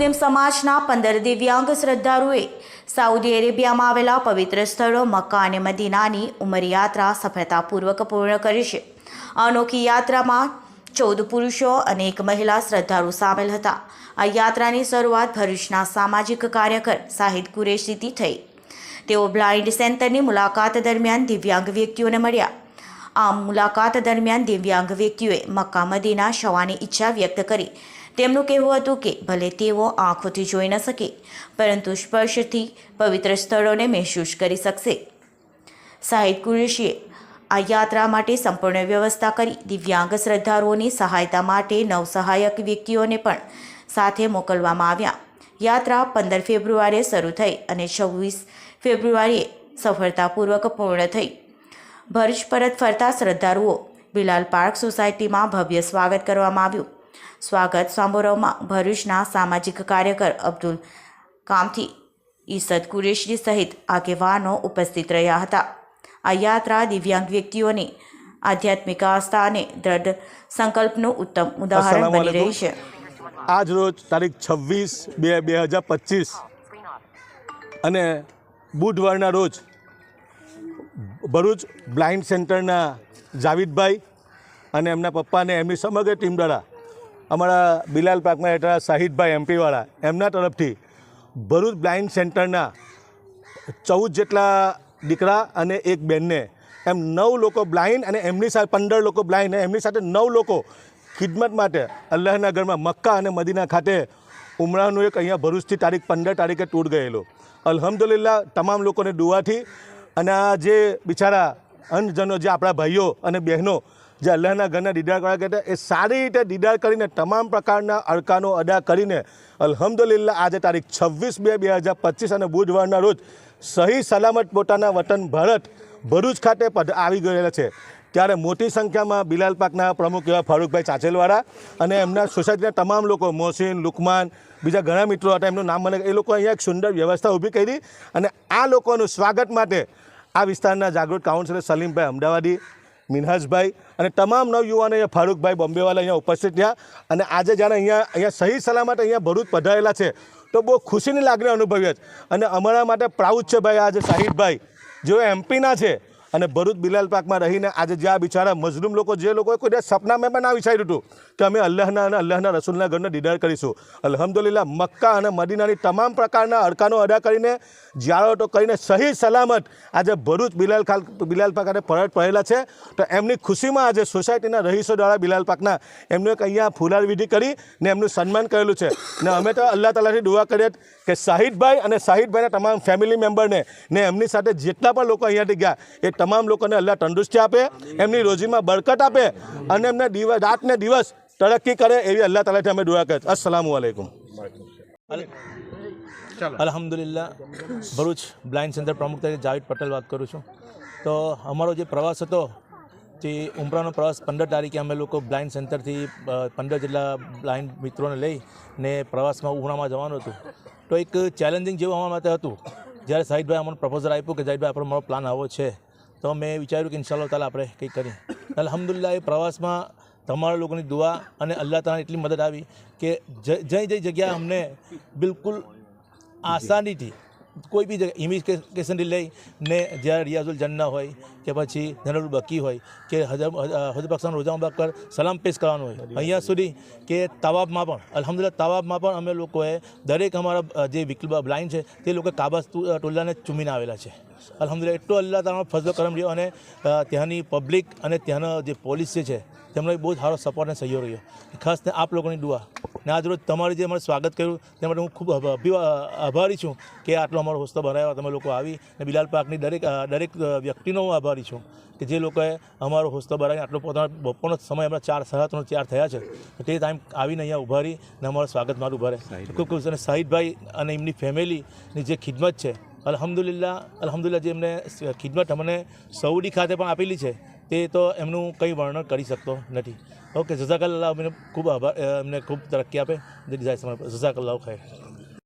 મુસ્લિમ સમાજના 15 દિવ્યાંગ શ્રદ્ધાળુએ સાઉદી અરેબિયામાં આવેલા પવિત્ર સ્થળો મક્કા અને મદીનાની ઉમર યાત્રા સફળતાપૂર્વક પૂર્ણ કરી છે. આ અનોખી યાત્રામાં 14 પુરુષો અને 1 મહિલા શ્રદ્ધાળુ સામેલ હતા. આ યાત્રાની શરૂઆત ભરૂચના સામાજિક કાર્યકર શાહિદ કુરેશીથી થઈ. તેઓ બ્લાઇન્ડ સેન્ટરની મુલાકાત દરમિયાન દિવ્યાંગ વ્યક્તિઓને મળ્યા. આ મુલાકાત દરમિયાન દિવ્યાંગ વ્યક્તિઓએ મક્કા મદીના જવાની ઈચ્છા વ્યક્ત કરી. તેમનું કહેવું હતું કે ભલે તેઓ આંખોથી જોઈ ન શકે, પરંતુ સ્પર્શથી પવિત્ર સ્થળોને મહેસૂસ કરી શકશે. શાહિદ કુરેશીએ આ યાત્રા માટે સંપૂર્ણ વ્યવસ્થા કરી. દિવ્યાંગ શ્રદ્ધાળુઓની સહાયતા માટે 9 સહાયક વ્યક્તિઓને પણ સાથે મોકલવામાં આવ્યા. યાત્રા 15 ફેબ્રુઆરીએ શરૂ થઈ અને 26 ફેબ્રુઆરીએ સફળતાપૂર્વક પૂર્ણ થઈ. ભરૂચ પરત ફરતા શ્રદ્ધાળુઓ બિલાલ પાર્ક સોસાયટીમાં ભવ્ય સ્વાગત કરવામાં આવ્યું. સ્વાગત સમારોહમાં ભરૂચના સામાજિક કાર્યકર અબ્દુલ કામથી ઈસદ કુરેશી સહિત આગેવાનો ઉપસ્થિત રહ્યા હતા. આ યાત્રા દિવ્યાંગ વ્યક્તિઓની આધ્યાત્મિક આસ્થા અને દ્રઢ સંકલ્પનું ઉત્તમ ઉદાહરણ બની રહી છે. આજ રોજ તારીખ 26/2/2025 અને બુધવારના રોજ ભરૂચ બ્લાઇન્ડ સેન્ટરના જાવીદભાઈ અને એમના પપ્પાને એમની સમગ્ર ટીમ દ્વારા અમારા બિલાલ પાર્કમાં રહેતા શાહિદભાઈ એમપીવાળા એમના તરફથી ભરૂચ બ્લાઇન્ડ સેન્ટરના 14 જેટલા દીકરા અને 1 બહેનને એમ 9 લોકો બ્લાઇન્ડ અને એમની સાથે 15 લોકો બ્લાઇન્ડ અને એમની સાથે 9 લોકો ખિદમત માટે અલ્લાહના ઘરમાં મક્કા અને મદીના ખાતે ઉમરાનું એક અહીંયા ભરૂચથી તારીખ 15 તારીખે ટૂર ગયેલો. અલ્હમ્દુલિલ્લાહ તમામ લોકોને દુઆથી અને આ જે બિચારા અંધજનો જે આપણા ભાઈઓ અને બહેનો જે અલ્લાહના ઘરના દીદાર કરવા કહેતા એ સારી રીતે દીદાર કરીને તમામ પ્રકારના અરકાનો અદા કરીને અલ્હમ્દુલિલ્લાહ આજે તારીખ 26/2/2025 અને બુધવારના રોજ સહી સલામત પોતાના વતન ભારત ભરૂચ ખાતે આવી ગયેલા છે. ત્યારે મોટી સંખ્યામાં બિલાલ પાર્કના પ્રમુખ એવા ફારૂકભાઈ ચાચેલવાળા અને એમના સોસાયટીના તમામ લોકો મોહસિન, લુકમાન, બીજા ઘણા મિત્રો હતા, એમનું નામ મને, એ લોકો અહીંયા એક સુંદર વ્યવસ્થા ઊભી કરી અને આ લોકોનું સ્વાગત માટે આ વિસ્તારના જાગૃત કાઉન્સિલર સલીમભાઈ અમદાવાદી, મિનહાજભાઈ અને તમામ નવયુવાનો ફારૂકભાઈ બોમ્બેવાલા અહીંયા ઉપસ્થિત થયા. અને આજે જ્યારે અહીંયા સહી સલામત અહીંયા ભરૂચ પધારેલા છે તો બહુ ખુશીની લાગણી અનુભવી છે. અને અમારા માટે પ્રાઉડ છે ભાઈ આજે શાહિદભાઈ જેઓ એમપીના છે અને ભરૂચ બિલાલ પાર્કમાં રહીને આજે જે આ બિચારા મજલૂમ લોકો, જે લોકોએ કોઈ સપનામાં પણ ના વિચાર્યું હતું કે અમે અલ્લાહના અને અલ્લાહના રસૂલના ઘરનો દીદાર કરીશું, અલ્હમ્દુલિલ્લાહ મક્કા અને મદીનાની તમામ પ્રકારના અરકાનો અદા કરીને જિયારતો કરીને સહી સલામત આજે ભરૂચ બિલાલ પાર્ક ખાતે પરત પડેલા છે. તો એમની ખુશીમાં આજે સોસાયટીના રહીશો દ્વારા બિલાલ પાર્કના એમનું એક અહીંયા ફુલાર વિધિ કરી ને એમનું સન્માન કરેલું છે. ને અમે તો અલ્લાહ તાલાથી દુઆ કરીએ કે શાહિદભાઈ અને શાહિદભાઈના તમામ ફેમિલી મેમ્બરને ને એમની સાથે જેટલા પણ લોકો અહીંયાથી ગયા એ તમામ લોકોને અલ્લાહ તંદુરસ્તી આપે, એમની રોજીમાં બરકત આપે અને એમને રાત ને દિવસ તરક્કી કરે એવી અલ્લાહ તાલાથી અમે દુઆ કરીએ. અસ્સલામુ અલૈકુમ. અલ્હમ્દુલિલ્લાહ. ભરૂચ બ્લાઇન્ડ સેન્ટર પ્રમુખ તરીકે જાવેદ પટેલ વાત કરું છું. તો અમારો જે પ્રવાસ હતો તે ઉમરાનો પ્રવાસ 15 તારીખે અમે લોકો બ્લાઇન્ડ સેન્ટરથી 15 જેટલા બ્લાઇન્ડ મિત્રોને લઈને પ્રવાસમાં ઉમરામાં જવાનું હતું. તો એક ચેલેન્જિંગ જેવું અમારા માટે હતું. જ્યારે શાહિદભાઈ અમને પ્રપોઝલ આપ્યું કે શાહિદભાઈ આપણો મારો પ્લાન આવો છે, તો મેં વિચાર્યું કે ઇન્શાઅલ્લાહ તાલા આપણે કંઈક કરીએ. અલ્હમ્દુલિલ્લાહ એ પ્રવાસમાં તમારા લોકોની દુઆ અને અલ્લાહ તાલાની એટલી મદદ આવી કે જે જગ્યા અમને બિલકુલ આસાનીથી કોઈ બી જગ્યા ઇમિગ્રેશનથી લઈને જ્યારે રિયાઝુલ જન્ના હોય કે પછી ધનરુલ બકી હોય કે હજર બક્ષાન રોજા મુબારક સલામ પેશ કરવાનું હોય, અહીંયા સુધી કે તવાબમાં પણ અલ્હમ્દુલિલ્લાહ તવાબમાં પણ અમે લોકોએ દરેક અમારા જે બ્લાઇન્ડ છે તે લોકો કાબા ટોલ્લાને ચૂમીને આવેલા છે. અલ્હમ્દુલિલ્લાહ એટલો અલ્લાહ તાલાનો ફઝલો કરમ રહ્યો અને ત્યાંની પબ્લિક અને ત્યાંનો જે પોલીસ છે તેમનો બહુ જ સારો સપોર્ટ અને સહયોગ રહ્યો. ખાસ ને આપ લોકોની દુઆ ને આજ રોજ તમારું જે અમારું સ્વાગત કર્યું તે માટે હું ખૂબ આભારી છું કે આટલો અમારો હોસ્તો ભરાયો, તમે લોકો આવી ને બિલાલ પાર્કની દરેક વ્યક્તિનો હું આભારી છું કે જે લોકોએ અમારો હોસ્તો ભરાવીને આટલો પોતાનો બપોરનો સમય હમણાં 4:30 થયા છે તે ટાઈમ આવીને અહીંયા ઉભા રહી ને અમારું સ્વાગત મારું ઉભા રહે. ખૂબ ખૂબ અને શાહિદભાઈ અને એમની ફેમિલીની જે ખિદમત છે અલ્હમ્દુલિલ્લાહ જે એમને ખિદમત અમને સઉદી ખાતે પણ આપેલી છે તે તો એમનું કંઈ વર્ણન કરી શકતો નથી. ઓકે, જઝાકલ્લાહ. અમને ખૂબ આભાર, એમને ખૂબ તરક્કી આપે. જઝાકલ્લાહ ખૈર.